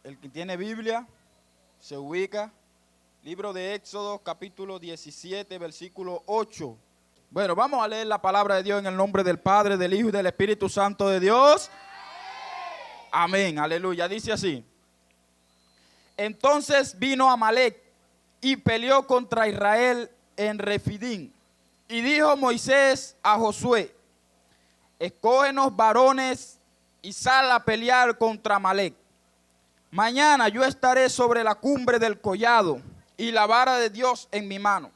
El que tiene Biblia se ubica. Libro de Éxodo, capítulo 17, versículo 8. Bueno, vamos a leer la palabra de Dios en el nombre del Padre, del Hijo y del Espíritu Santo de Dios. Amén, aleluya. Dice así: entonces vino Amalec y peleó contra Israel en Refidín. Y dijo Moisés a Josué: escógenos varones y sal a pelear contra Amalec. Mañana yo estaré sobre la cumbre del collado y la vara de Dios en mi mano.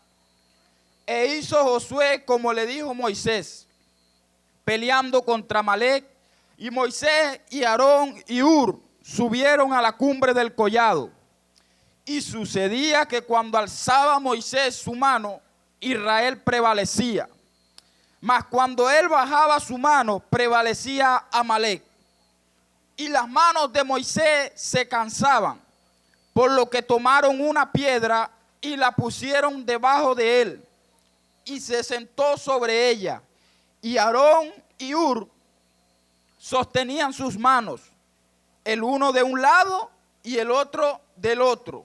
E hizo Josué como le dijo Moisés, peleando contra Amalec. Y Moisés y Aarón y Hur subieron a la cumbre del collado. Y sucedía que cuando alzaba Moisés su mano, Israel prevalecía. Mas cuando él bajaba su mano, prevalecía Amalec. Y las manos de Moisés se cansaban, por lo que tomaron una piedra y la pusieron debajo de él, y se sentó sobre ella. Y Aarón y Hur sostenían sus manos, el uno de un lado y el otro del otro.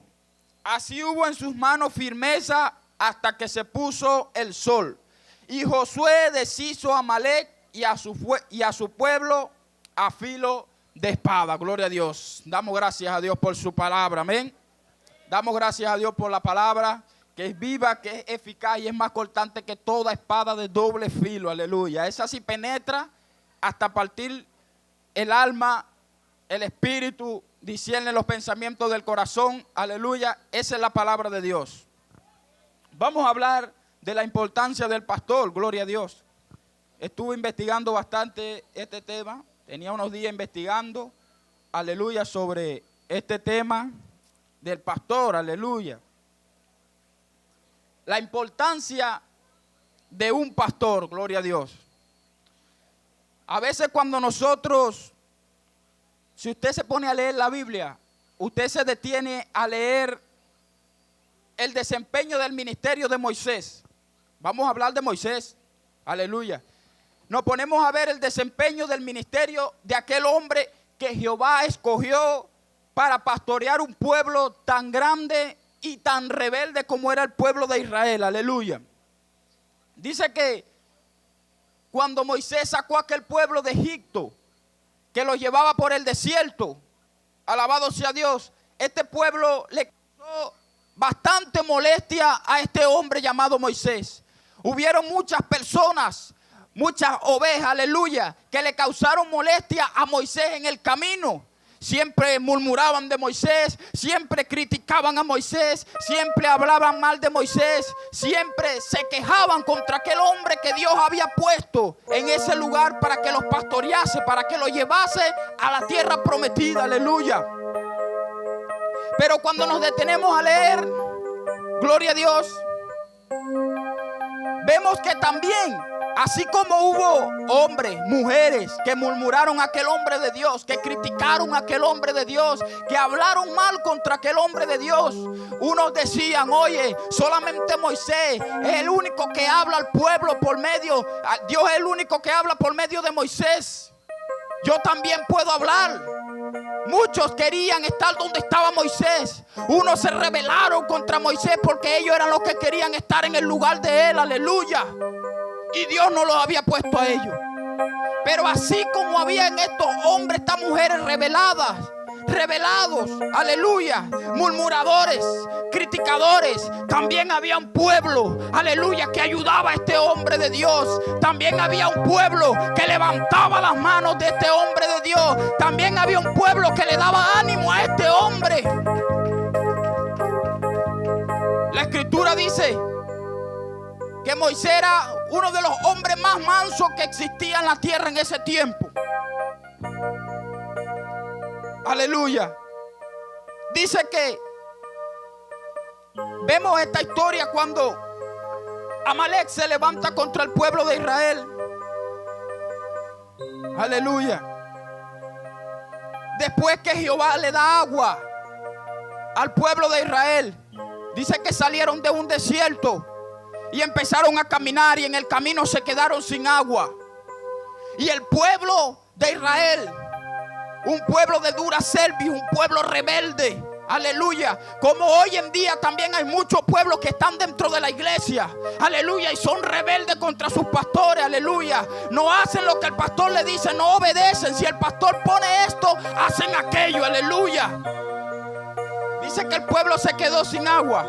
Así hubo en sus manos firmeza hasta que se puso el sol. Y Josué deshizo a Amalec y a su pueblo a filo de espada. Gloria a Dios. Damos gracias a Dios por su palabra. Amén. Damos gracias a Dios por la palabra, que es viva, que es eficaz y es más cortante que toda espada de doble filo. Aleluya. Esa sí penetra hasta partir el alma, el espíritu, discierne los pensamientos del corazón. Aleluya. Esa es la palabra de Dios. Vamos a hablar de la importancia del pastor. Gloria a Dios. Estuve investigando bastante este tema. Tenía unos días investigando, aleluya, sobre este tema del pastor, aleluya. La importancia de un pastor, gloria a Dios. A veces cuando nosotros, si usted se pone a leer la Biblia, usted se detiene a leer el desempeño del ministerio de Moisés. Vamos a hablar de Moisés, aleluya. Nos ponemos a ver el desempeño del ministerio de aquel hombre que Jehová escogió para pastorear un pueblo tan grande y tan rebelde como era el pueblo de Israel. Aleluya. Dice que cuando Moisés sacó a aquel pueblo de Egipto, que lo llevaba por el desierto, alabado sea Dios, este pueblo le causó bastante molestia a este hombre llamado Moisés. Hubieron muchas personas, muchas ovejas, aleluya, que le causaron molestia a Moisés en el camino. Siempre murmuraban de Moisés, siempre criticaban a Moisés, siempre hablaban mal de Moisés, siempre se quejaban contra aquel hombre que Dios había puesto en ese lugar para que los pastorease, para que los llevase a la tierra prometida, aleluya. Pero cuando nos detenemos a leer, gloria a Dios, vemos que también, así como hubo hombres, mujeres que murmuraron a aquel hombre de Dios, que criticaron a aquel hombre de Dios, que hablaron mal contra aquel hombre de Dios. Unos decían: oye, solamente Moisés es el único que habla al pueblo por medio, Dios es el único que habla por medio de Moisés. Yo también puedo hablar. Muchos querían estar donde estaba Moisés. Unos se rebelaron contra Moisés porque ellos eran los que querían estar en el lugar de él, aleluya. Y Dios no los había puesto a ellos. Pero así como había en estos hombres, estas mujeres rebelados, aleluya, murmuradores, criticadores, también había un pueblo, aleluya, que ayudaba a este hombre de Dios. También había un pueblo que levantaba las manos de este hombre de Dios. También había un pueblo que le daba ánimo a este hombre. La escritura dice que Moisés era uno de los hombres más mansos que existía en la tierra en ese tiempo. Aleluya. Dice que vemos esta historia cuando Amalec se levanta contra el pueblo de Israel. Aleluya. Después que Jehová le da agua al pueblo de Israel, dice que salieron de un desierto y empezaron a caminar, y en el camino se quedaron sin agua. Y el pueblo de Israel un pueblo de dura cerviz, un pueblo rebelde. Aleluya. Como hoy en día también hay muchos pueblos que están dentro de la iglesia. Aleluya. Y son rebeldes contra sus pastores. Aleluya. No hacen lo que el pastor le dice. No obedecen. Si el pastor pone esto, hacen aquello. Aleluya. Dice que el pueblo se quedó sin agua.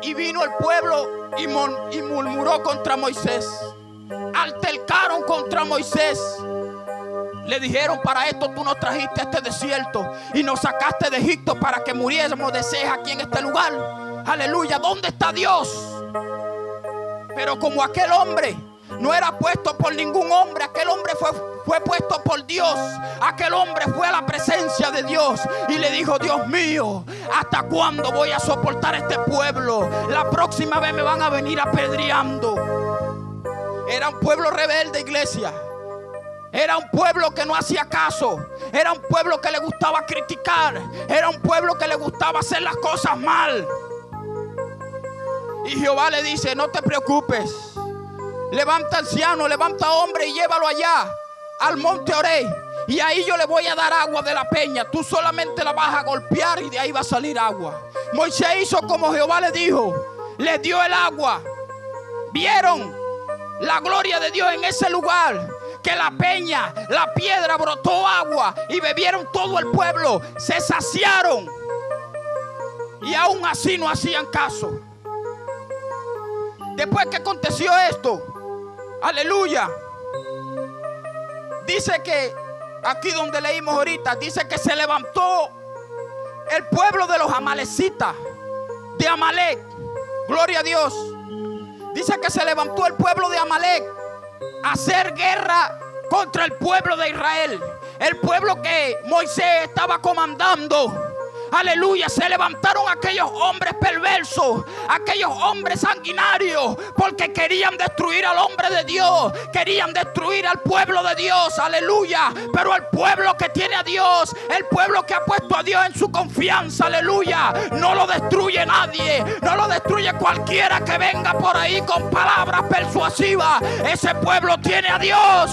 Y vino el pueblo y murmuró contra Moisés. Altercaron contra Moisés. Le dijeron: para esto tú nos trajiste a este desierto y nos sacaste de Egipto para que muriésemos de sed aquí en este lugar. Aleluya. ¿Dónde está Dios? Pero como aquel hombre no era puesto por ningún hombre, aquel hombre fue puesto por Dios. Aquel hombre fue a la presencia de Dios y le dijo: Dios mío, ¿hasta cuándo voy a soportar este pueblo? La próxima vez me van a venir apedreando. Era un pueblo rebelde, iglesia. Era un pueblo que no hacía caso. Era un pueblo que le gustaba criticar. Era un pueblo que le gustaba hacer las cosas mal. Y Jehová le dice: no te preocupes. Levanta anciano, levanta hombre y llévalo allá al monte Oré. Y ahí yo le voy a dar agua de la peña. Tú solamente la vas a golpear y de ahí va a salir agua. Moisés hizo como Jehová le dijo. Le dio el agua. Vieron la gloria de Dios en ese lugar. Que la peña, la piedra brotó agua y bebieron todo el pueblo. Se saciaron. Y aún así no hacían caso. Después que aconteció esto, aleluya, dice que aquí donde leímos ahorita, dice que se levantó el pueblo de los amalecitas, de Amalek. Gloria a Dios. Dice que se levantó el pueblo de Amalek a hacer guerra contra el pueblo de Israel. El pueblo que Moisés estaba comandando. Aleluya. Se levantaron aquellos hombres perversos, aquellos hombres sanguinarios, porque querían destruir al hombre de Dios, querían destruir al pueblo de Dios. Aleluya. Pero el pueblo que tiene a Dios, el pueblo que ha puesto a Dios en su confianza, aleluya, no lo destruye nadie, no lo destruye cualquiera que venga por ahí con palabras persuasivas. Ese pueblo tiene a Dios.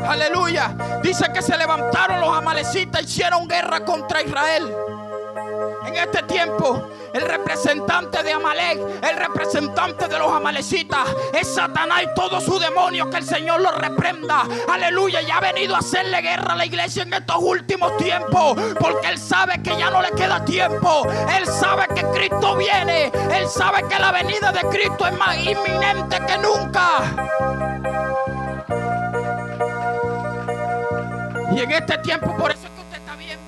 Aleluya. Dice que se levantaron los amalecitas, hicieron guerra contra Israel. En este tiempo, el representante de Amalek, el representante de los amalecitas, es Satanás y todo su demonio. Que el Señor lo reprenda. Aleluya. Y ha venido a hacerle guerra a la iglesia en estos últimos tiempos, porque Él sabe que ya no le queda tiempo. Él sabe que Cristo viene. Él sabe que la venida de Cristo es más inminente que nunca. Y en este tiempo, por eso es que usted está viendo,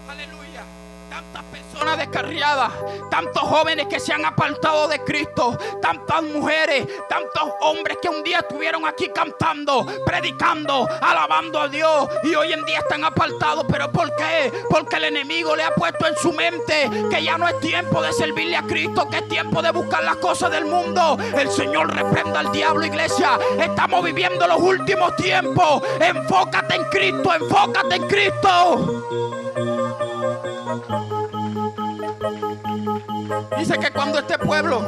aleluya, tantas personas descarriadas, tantos jóvenes que se han apartado de Cristo, tantas mujeres, tantos hombres que un día estuvieron aquí cantando, predicando, alabando a Dios, y hoy en día están apartados. ¿Pero por qué? Porque el enemigo le ha puesto en su mente que ya no es tiempo de servirle a Cristo, que es tiempo de buscar las cosas del mundo. El Señor reprenda al diablo, iglesia. Estamos viviendo los últimos tiempos. Enfócate en Cristo, enfócate en Cristo. Dice que cuando este pueblo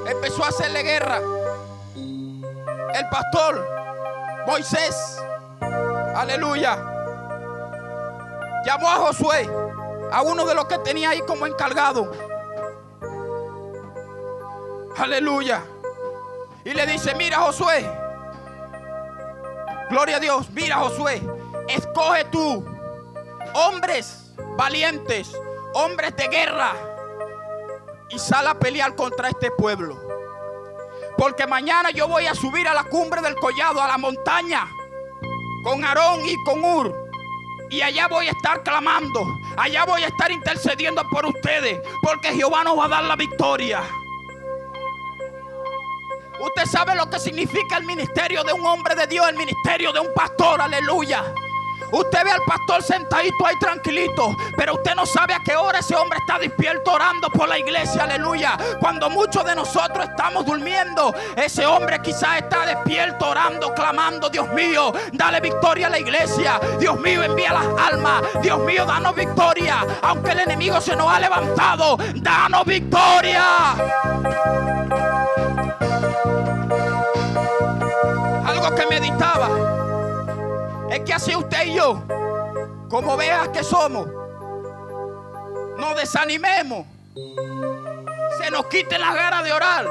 empezó a hacerle guerra, el pastor Moisés, aleluya, llamó a Josué, a uno de los que tenía ahí como encargado, aleluya, y le dice: mira, Josué, gloria a Dios, mira, Josué, escoge tú hombres valientes, hombres de guerra, y sal a pelear contra este pueblo. Porque mañana yo voy a subir a la cumbre del collado, a la montaña, con Aarón y con Hur. Y allá voy a estar clamando, allá voy a estar intercediendo por ustedes, porque Jehová nos va a dar la victoria. Usted sabe lo que significa el ministerio de un hombre de Dios, el ministerio de un pastor, aleluya. Usted ve al pastor sentadito ahí tranquilito, pero usted no sabe a qué hora ese hombre está despierto orando por la iglesia, aleluya. Cuando muchos de nosotros estamos durmiendo, ese hombre quizás está despierto orando, clamando: Dios mío, dale victoria a la iglesia. Dios mío, envía las almas. Dios mío, danos victoria. Aunque el enemigo se nos ha levantado, danos victoria. Algo que meditaba Es que así usted y yo, como veas que somos, no desanimemos, se nos quiten las ganas de orar.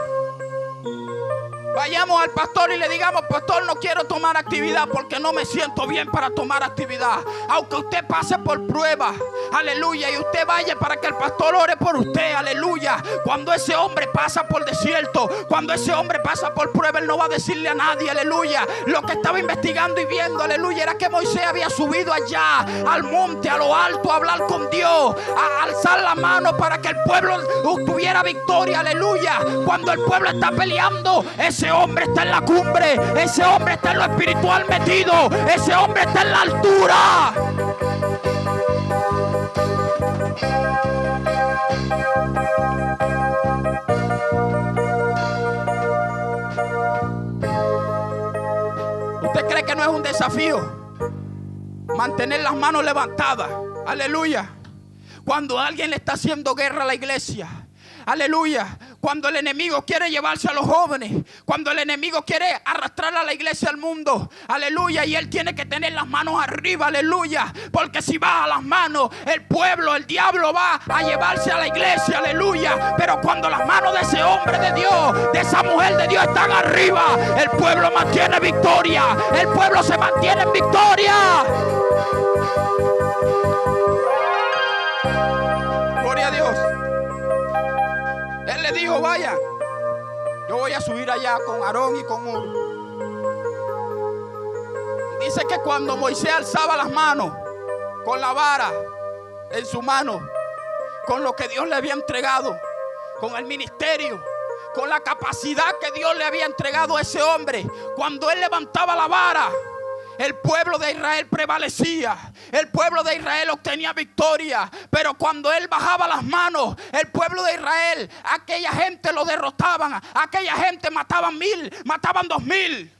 Vayamos al pastor y le digamos: pastor, no quiero tomar actividad porque no me siento bien para tomar actividad. Aunque usted pase por pruebas, aleluya, y usted vaya para que el pastor ore por usted, aleluya. Cuando ese hombre pasa por desierto, cuando ese hombre pasa por prueba, él no va a decirle a nadie, aleluya. Lo que estaba investigando y viendo, aleluya, era que Moisés había subido allá al monte, a lo alto, a hablar con Dios, a alzar la mano para que el pueblo tuviera victoria, aleluya. Cuando el pueblo está peleando, ese hombre está en la cumbre, ese hombre está en lo espiritual metido, ese hombre está en la altura. ¿Usted cree que no es un desafío mantener las manos levantadas? Aleluya. Cuando alguien le está haciendo guerra a la iglesia, aleluya. Cuando el enemigo quiere llevarse a los jóvenes, cuando el enemigo quiere arrastrar a la iglesia al mundo, aleluya, y él tiene que tener las manos arriba, aleluya, porque si baja las manos, el pueblo, el diablo va a llevarse a la iglesia, aleluya. Pero cuando las manos de ese hombre de Dios, de esa mujer de Dios están arriba, el pueblo mantiene victoria, el pueblo se mantiene en victoria. Gloria a Dios. Él le dijo: vaya, yo voy a subir allá con Aarón y con Hur. Dice que cuando Moisés alzaba las manos con la vara en su mano, con lo que Dios le había entregado, con el ministerio, con la capacidad que Dios le había entregado a ese hombre, cuando él levantaba la vara, el pueblo de Israel prevalecía, el pueblo de Israel obtenía victoria. Pero cuando él bajaba las manos, el pueblo de Israel, aquella gente lo derrotaban, aquella gente mataban 1000, mataban 2000.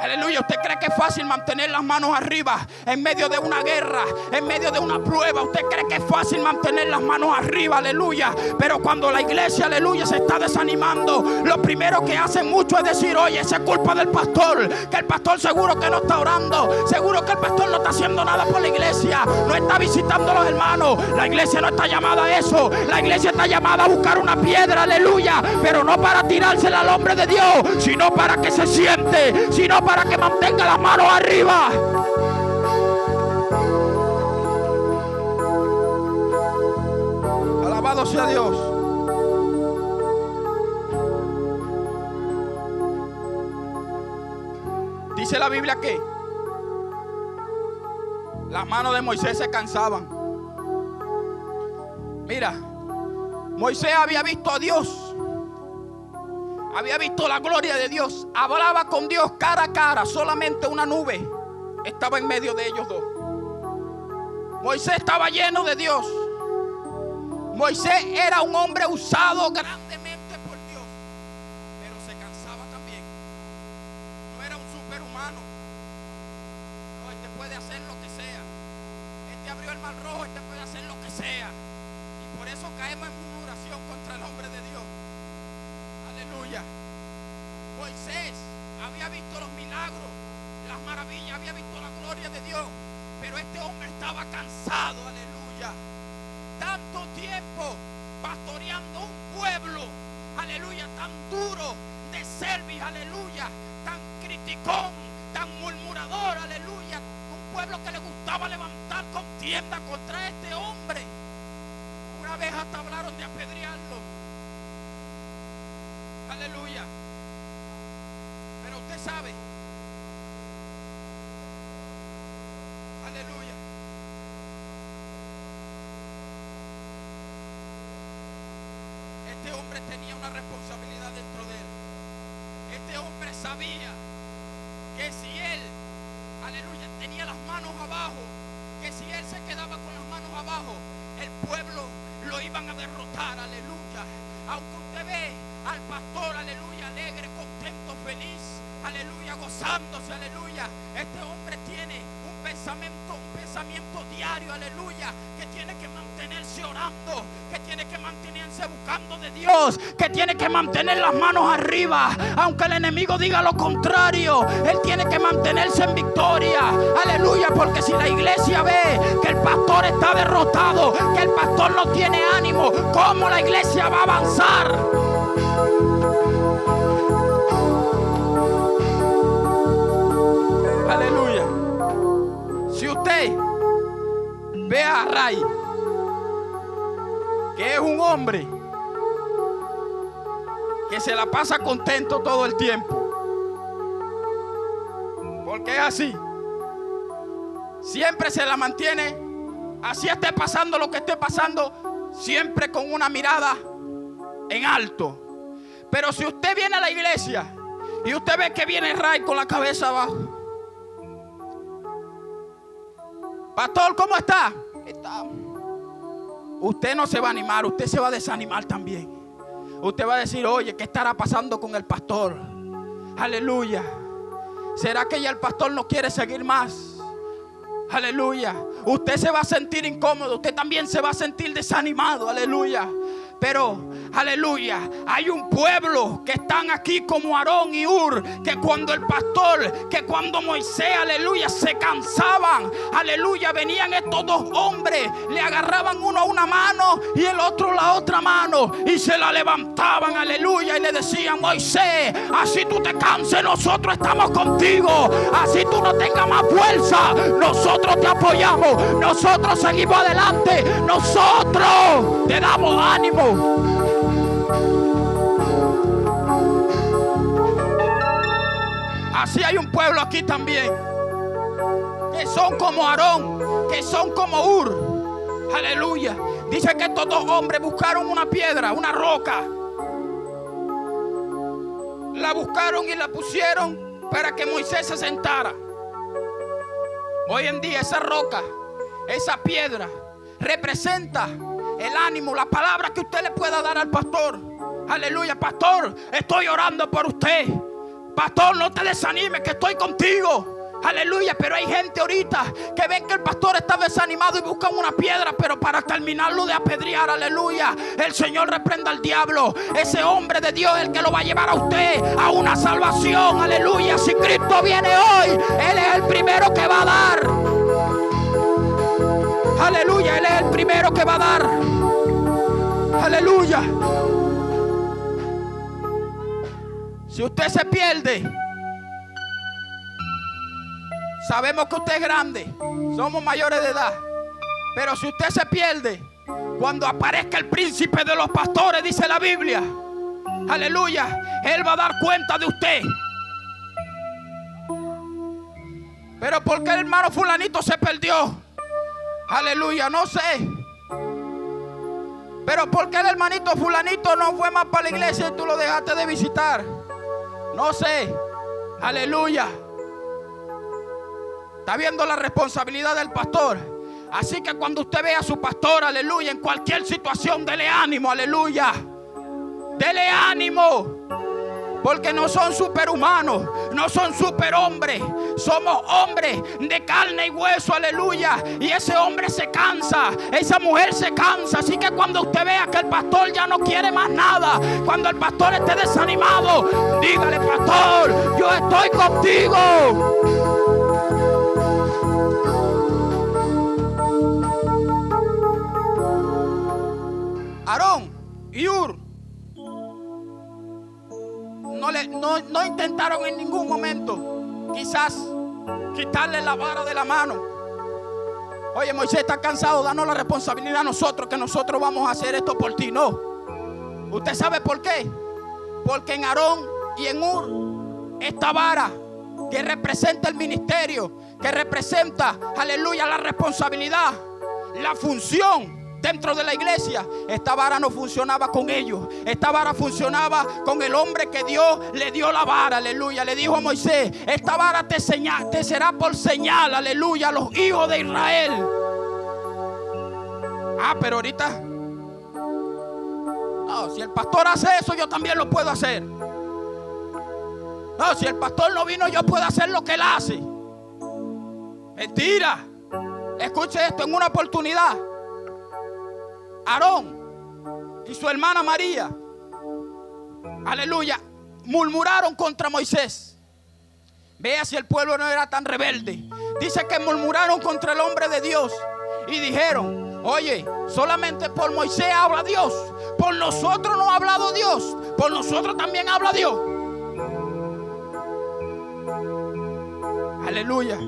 Aleluya. ¿Usted cree que es fácil mantener las manos arriba en medio de una guerra, en medio de una prueba? ¿Usted cree que es fácil mantener las manos arriba? Aleluya. Pero cuando la iglesia, aleluya, se está desanimando, lo primero que hacen mucho es decir: oye, esa es culpa del pastor, que el pastor seguro que no está orando, seguro que el pastor no está haciendo nada por la iglesia, no está visitando a los hermanos. La iglesia no está llamada a eso. La iglesia está llamada a buscar una piedra, aleluya, pero no para tirársela al hombre de Dios, sino para que se siente, sino para que mantenga las manos arriba. Alabado sea Dios. Dice la Biblia que las manos de Moisés se cansaban. Mira, Moisés había visto a Dios, había visto la gloria de Dios, hablaba con Dios cara a cara, solamente una nube estaba en medio de ellos dos. Moisés estaba lleno de Dios. Moisés era un hombre usado grandemente por Dios, pero se cansaba también. No era un superhumano. No, este puede hacer lo que sea. Este abrió el mar rojo, este puede hacer lo que sea. Y por eso caemos en murmuración contra el hombre de Dios. Aleluya. Moisés había visto los milagros, las maravillas, había visto la gloria de Dios, pero este hombre estaba cansado, aleluya. Tanto tiempo pastoreando un pueblo, aleluya, tan duro de cerviz, aleluya, tan criticón, tan murmurador, aleluya, un pueblo que le gustaba levantar contienda contra este hombre. Una vez hasta hablaron de apedrearlo. Aleluya. Pero usted sabe, aleluya, este hombre tenía una responsabilidad dentro de él. Este hombre sabía que si él, aleluya, tenía las manos abajo, que si él se quedaba con las manos abajo, de Dios que tiene que mantener las manos arriba, aunque el enemigo diga lo contrario. Él tiene que mantenerse en victoria. Aleluya, porque si la iglesia ve que el pastor está derrotado, que el pastor no tiene ánimo, ¿cómo la iglesia va a avanzar? Aleluya. Si usted ve a Ray, que es un hombre que se la pasa contento todo el tiempo, porque es así, siempre se la mantiene, así esté pasando lo que esté pasando, siempre con una mirada en alto. Pero si usted viene a la iglesia y usted ve que viene Ray con la cabeza abajo, pastor, ¿cómo está? Usted no se va a animar, usted se va a desanimar también. Usted va a decir, oye, ¿qué estará pasando con el pastor? Aleluya. ¿Será que ya el pastor no quiere seguir más? Aleluya. Usted se va a sentir incómodo, usted también se va a sentir desanimado. Aleluya. Pero, aleluya, hay un pueblo que están aquí como Aarón y Hur, que cuando el pastor, que cuando Moisés, aleluya, se cansaban, aleluya, venían estos dos hombres, le agarraban uno una mano y el otro la otra mano y se la levantaban, aleluya, y le decían, Moisés, así tú te canses, nosotros estamos contigo, así tú no tengas más fuerza, nosotros te apoyamos, nosotros seguimos adelante, nosotros te damos ánimo. Así hay un pueblo aquí también, que son como Aarón, que son como Hur. Aleluya. Dice que estos dos hombres buscaron una piedra, una roca. La buscaron y la pusieron para que Moisés se sentara. Hoy en día esa roca, esa piedra, representa el ánimo, la palabra que usted le pueda dar al pastor. Aleluya, pastor, estoy orando por usted. Pastor, no te desanimes, que estoy contigo. Aleluya, pero hay gente ahorita que ven que el pastor está desanimado y buscan una piedra, pero para terminarlo de apedrear. Aleluya, el Señor reprenda al diablo. Ese hombre de Dios es el que lo va a llevar a usted a una salvación. Aleluya, si Cristo viene hoy, Él es el primero que va a dar. Aleluya, Él es el primero que va a dar. Aleluya. Si usted se pierde, sabemos que usted es grande, somos mayores de edad, pero si usted se pierde, cuando aparezca el príncipe de los pastores, dice la Biblia, aleluya, Él va a dar cuenta de usted. Pero ¿por qué el hermano fulanito se perdió? Aleluya, no sé. Pero ¿por qué el hermanito fulanito no fue más para la iglesia y tú lo dejaste de visitar? No sé. Aleluya. Está viendo la responsabilidad del pastor. Así que cuando usted vea a su pastor, aleluya, en cualquier situación, dele ánimo, aleluya. Dele ánimo. Porque no son superhumanos, no son superhombres. Somos hombres de carne y hueso, aleluya. Y ese hombre se cansa, esa mujer se cansa. Así que cuando usted vea que el pastor ya no quiere más nada, cuando el pastor esté desanimado, dígale, pastor, yo estoy contigo. Aarón y Hur no intentaron en ningún momento quizás quitarle la vara de la mano. Oye, Moisés está cansado, danos la responsabilidad a nosotros, que nosotros vamos a hacer esto por ti. No. ¿Usted sabe por qué? Porque en Aarón y en Hur, esta vara que representa el ministerio, que representa, aleluya, la responsabilidad, la función dentro de la iglesia, esta vara no funcionaba con ellos. Esta vara funcionaba con el hombre que Dios le dio la vara, aleluya. Le dijo a Moisés, esta vara te será por señal, aleluya, a los hijos de Israel. Pero ahorita, no, si el pastor hace eso, yo también lo puedo hacer. No, si el pastor no vino, yo puedo hacer lo que él hace. Mentira. Escuche esto, en una oportunidad, Aarón y su hermana María aleluya, murmuraron contra Moisés. Vea si el pueblo no era tan rebelde. Dice que murmuraron contra el hombre de Dios y dijeron: oye, solamente por Moisés habla Dios, por nosotros no ha hablado Dios, por nosotros también habla Dios. Aleluya.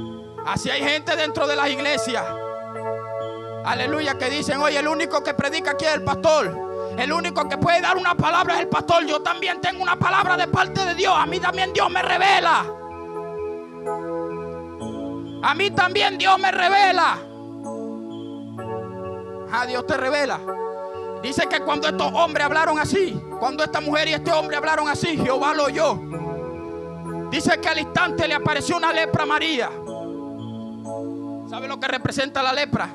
Así hay gente dentro de las iglesias, aleluya, que dicen: oye, el único que predica aquí es el pastor, el único que puede dar una palabra es el pastor. Yo también tengo una palabra de parte de Dios. A mí también Dios me revela. A mí también Dios me revela. Dios te revela. Dice que cuando estos hombres hablaron así, cuando esta mujer y este hombre hablaron así, Jehová lo oyó. Dice que al instante le apareció una lepra a María. ¿Sabe lo que representa la lepra?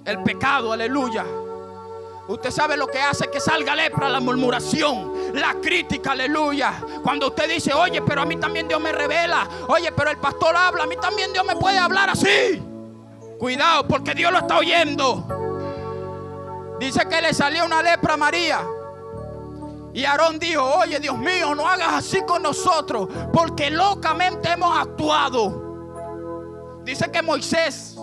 El pecado, aleluya. Usted sabe lo que hace que salga lepra: la murmuración, la crítica, aleluya. Cuando usted dice: oye, pero a mí también Dios me revela. Oye, pero el pastor habla, a mí también Dios me puede hablar así. Cuidado, porque Dios lo está oyendo. Dice que le salió una lepra a María. Y Aarón dijo: oye, Dios mío, no hagas así con nosotros, porque locamente hemos actuado. Dice que Moisés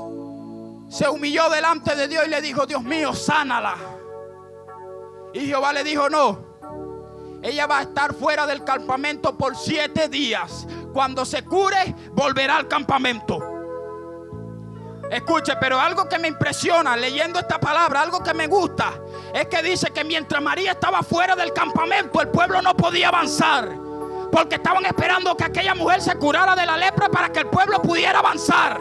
se humilló delante de Dios y le dijo: Dios mío, sánala. Y Jehová le dijo: no, ella va a estar fuera del campamento por 7 días. Cuando se cure, volverá al campamento. Escuche, pero algo que me impresiona leyendo esta palabra, algo que me gusta, es que dice que mientras María estaba fuera del campamento, el pueblo no podía avanzar, porque estaban esperando que aquella mujer se curara de la lepra para que el pueblo pudiera avanzar.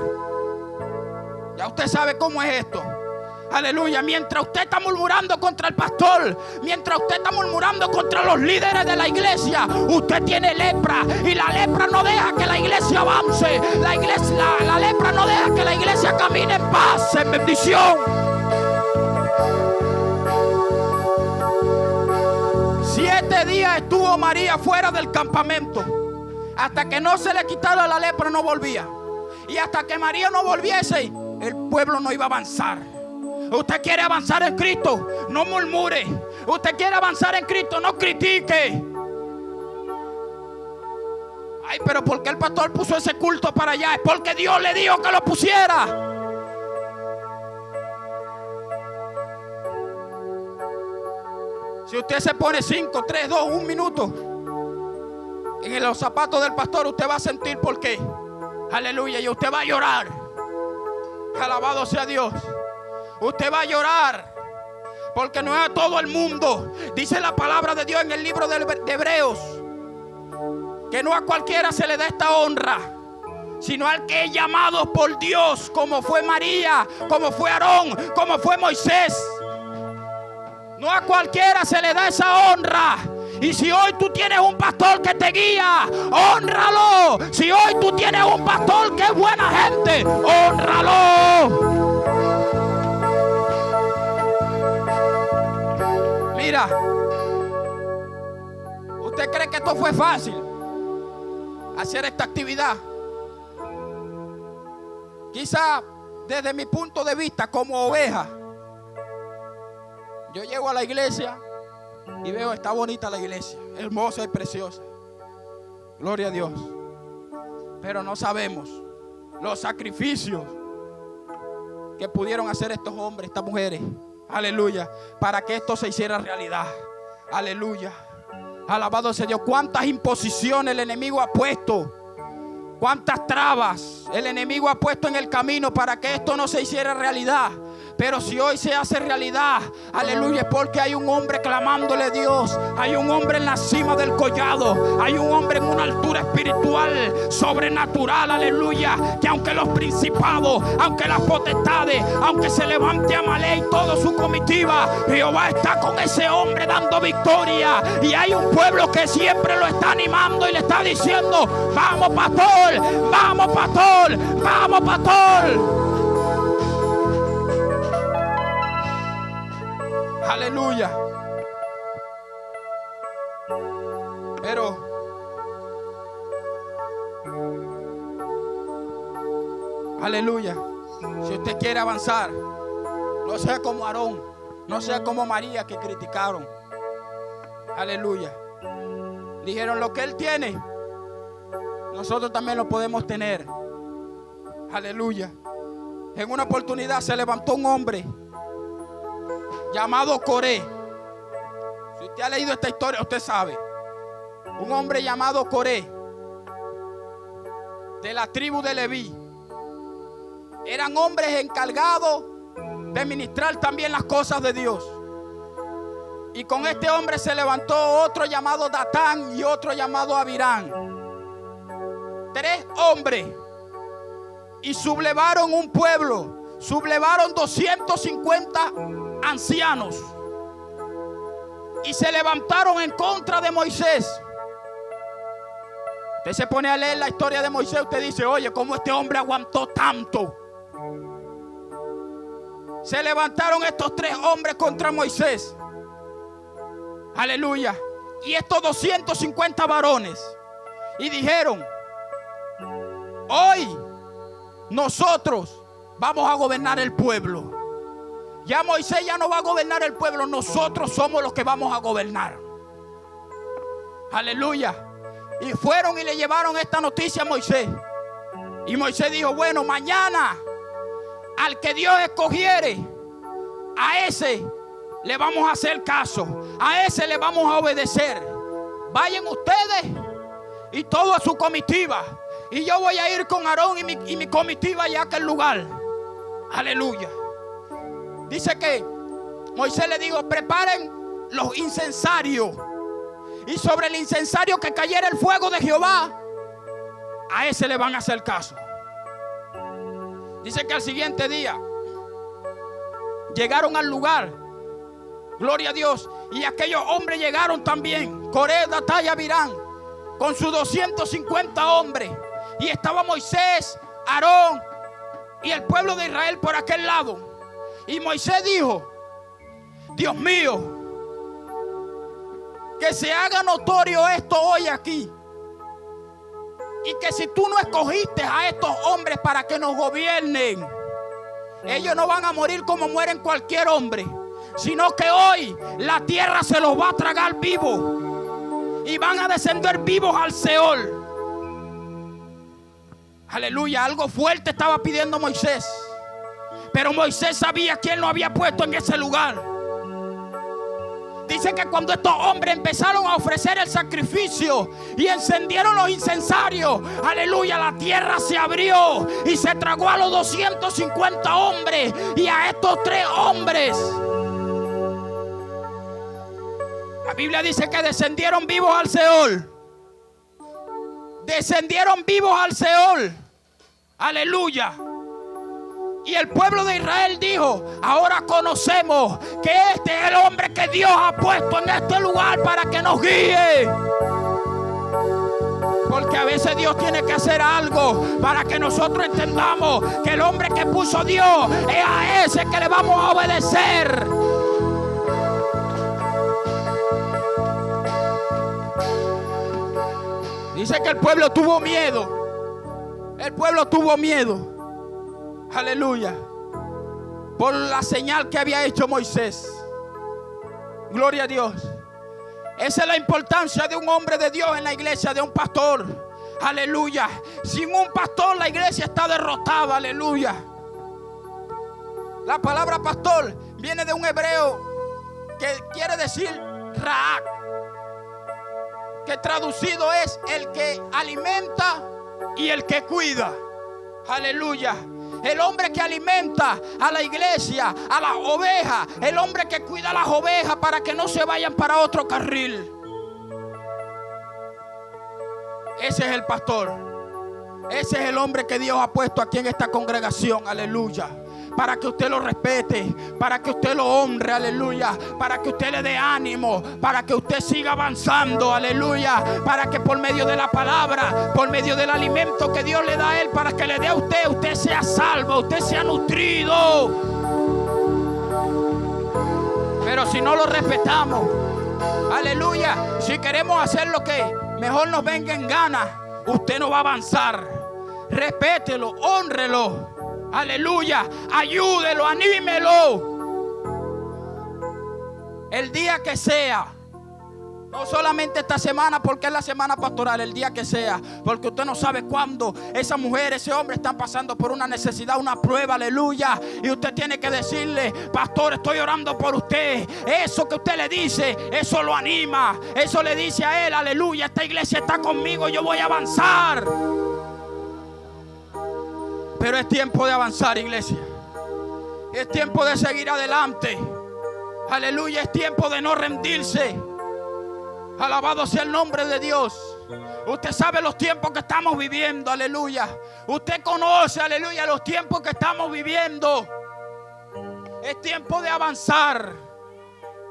Ya usted sabe cómo es esto. Aleluya. Mientras usted está murmurando contra el pastor, mientras usted está murmurando contra los líderes de la iglesia, usted tiene lepra, y la lepra no deja que la iglesia avance. La lepra no deja que la iglesia camine en paz, en bendición. 7 días estuvo María fuera del campamento. Hasta que no se le quitara la lepra, no volvía. Y hasta que María no volviese, el pueblo no iba a avanzar. Usted quiere avanzar en Cristo, no murmure. Usted quiere avanzar en Cristo, no critique. Ay, pero ¿por qué el pastor puso ese culto para allá? Es porque Dios le dijo que lo pusiera. Si usted se pone 5, 3, 2, 1 minuto en los zapatos del pastor, usted va a sentir por qué. Aleluya. Y usted va a llorar. Alabado sea Dios. Usted va a llorar, porque no es a todo el mundo. Dice la palabra de Dios en el libro de Hebreos que no a cualquiera se le da esta honra, sino al que es llamado por Dios, como fue María, como fue Aarón, como fue Moisés. No a cualquiera se le da esa honra. Y si hoy tú tienes un pastor que te guía, hónralo. Si hoy tú tienes un pastor que es buena gente, hónralo. Mira, ¿usted cree que esto fue fácil? Hacer esta actividad. Quizá desde mi punto de vista como oveja, yo llego a la iglesia y veo: está bonita la iglesia, hermosa y preciosa, gloria a Dios. Pero no sabemos los sacrificios que pudieron hacer estos hombres, estas mujeres, aleluya, para que esto se hiciera realidad. Aleluya. Alabado sea Dios. Cuántas imposiciones el enemigo ha puesto, cuántas trabas el enemigo ha puesto en el camino para que esto no se hiciera realidad. Pero si hoy se hace realidad, aleluya, es porque hay un hombre clamándole a Dios. Hay un hombre en la cima del collado. Hay un hombre en una altura espiritual sobrenatural, aleluya, que aunque los principados, aunque las potestades, aunque se levante Amalek y toda su comitiva, Jehová está con ese hombre dando victoria. Y hay un pueblo que siempre lo está animando y le está diciendo: vamos pastor, vamos pastor, vamos pastor. Aleluya. Pero aleluya, si usted quiere avanzar, no sea como Aarón, no sea como María, que criticaron. Aleluya. Dijeron: lo que él tiene, nosotros también lo podemos tener. Aleluya. En una oportunidad se levantó un hombre llamado Coré. Si usted ha leído esta historia, usted sabe. Un hombre llamado Coré, de la tribu de Leví. Eran hombres encargados de ministrar también las cosas de Dios. Y con este hombre se levantó otro llamado Datán y otro llamado Abirán. 3 hombres. Y sublevaron un pueblo. Sublevaron 250 ancianos. Y se levantaron en contra de Moisés. Usted se pone a leer la historia de Moisés. Usted dice: oye, ¿cómo este hombre aguantó tanto? Se levantaron estos 3 hombres contra Moisés. Aleluya. Y estos 250 varones. Y dijeron: hoy nosotros vamos a gobernar el pueblo. Ya Moisés ya no va a gobernar el pueblo. Nosotros somos los que vamos a gobernar. Aleluya. Y fueron y le llevaron esta noticia a Moisés. Y Moisés dijo: bueno, mañana al que Dios escogiere, a ese le vamos a hacer caso, a ese le vamos a obedecer. Vayan ustedes y toda su comitiva, y yo voy a ir con Aarón y mi comitiva allá a aquel lugar. Aleluya. Dice que Moisés le dijo: preparen los incensarios, y sobre el incensario que cayera el fuego de Jehová, a ese le van a hacer caso. Dice que al siguiente día llegaron al lugar. Gloria a Dios. Y aquellos hombres llegaron también. Coré, Datán y Abirán, con sus 250 hombres. Y estaba Moisés, Aarón y el pueblo de Israel por aquel lado. Y Moisés dijo: Dios mío, que se haga notorio esto hoy aquí. Y que si tú no escogiste a estos hombres para que nos gobiernen, ellos no van a morir como mueren cualquier hombre, sino que hoy la tierra se los va a tragar vivos y van a descender vivos al Seol. Aleluya. Algo fuerte estaba pidiendo Moisés, pero Moisés sabía quién lo había puesto en ese lugar. Dice que cuando estos hombres empezaron a ofrecer el sacrificio y encendieron los incensarios, aleluya, la tierra se abrió y se tragó a los 250 hombres y a estos 3 hombres. La Biblia dice que descendieron vivos al Seol. Descendieron vivos al Seol. Aleluya. Y el pueblo de Israel dijo: ahora conocemos que este es el hombre que Dios ha puesto en este lugar para que nos guíe. Porque a veces Dios tiene que hacer algo para que nosotros entendamos que el hombre que puso Dios es a ese que le vamos a obedecer. Dice que el pueblo tuvo miedo. El pueblo tuvo miedo. Aleluya. Por la señal que había hecho Moisés. Gloria a Dios. Esa es la importancia de un hombre de Dios en la iglesia, de un pastor. Aleluya. Sin un pastor la iglesia está derrotada. Aleluya. La palabra pastor viene de un hebreo que quiere decir Raak, que traducido es el que alimenta y el que cuida. Aleluya. El hombre que alimenta a la iglesia, a las ovejas. El hombre que cuida a las ovejas para que no se vayan para otro carril. Ese es el pastor. Ese es el hombre que Dios ha puesto aquí en esta congregación. Aleluya. Para que usted lo respete, para que usted lo honre, aleluya, para que usted le dé ánimo, para que usted siga avanzando, aleluya, para que por medio de la palabra, por medio del alimento que Dios le da a él, para que le dé a usted, usted sea salvo, usted sea nutrido. Pero si no lo respetamos, aleluya, si queremos hacer lo que mejor nos venga en gana, usted no va a avanzar. Respételo, hónrelo. Aleluya, ayúdelo, anímelo. El día que sea, No solamente esta semana, porque es la semana pastoral, el día que sea, porque usted no sabe cuándo esa mujer, ese hombre están pasando por una necesidad, una prueba, aleluya. Y usted tiene que decirle: pastor, estoy orando por usted. Eso que usted le dice, eso lo anima, eso le dice a él: aleluya, esta iglesia está conmigo, yo voy a avanzar. Pero es tiempo de avanzar, iglesia. Es tiempo de seguir adelante. Aleluya, es tiempo de no rendirse. Alabado sea el nombre de Dios. Usted sabe los tiempos que estamos viviendo, aleluya. Usted conoce, aleluya, los tiempos que estamos viviendo. Es tiempo de avanzar.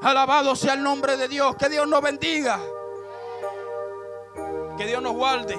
Alabado sea el nombre de Dios. Que Dios nos bendiga. Que Dios nos guarde.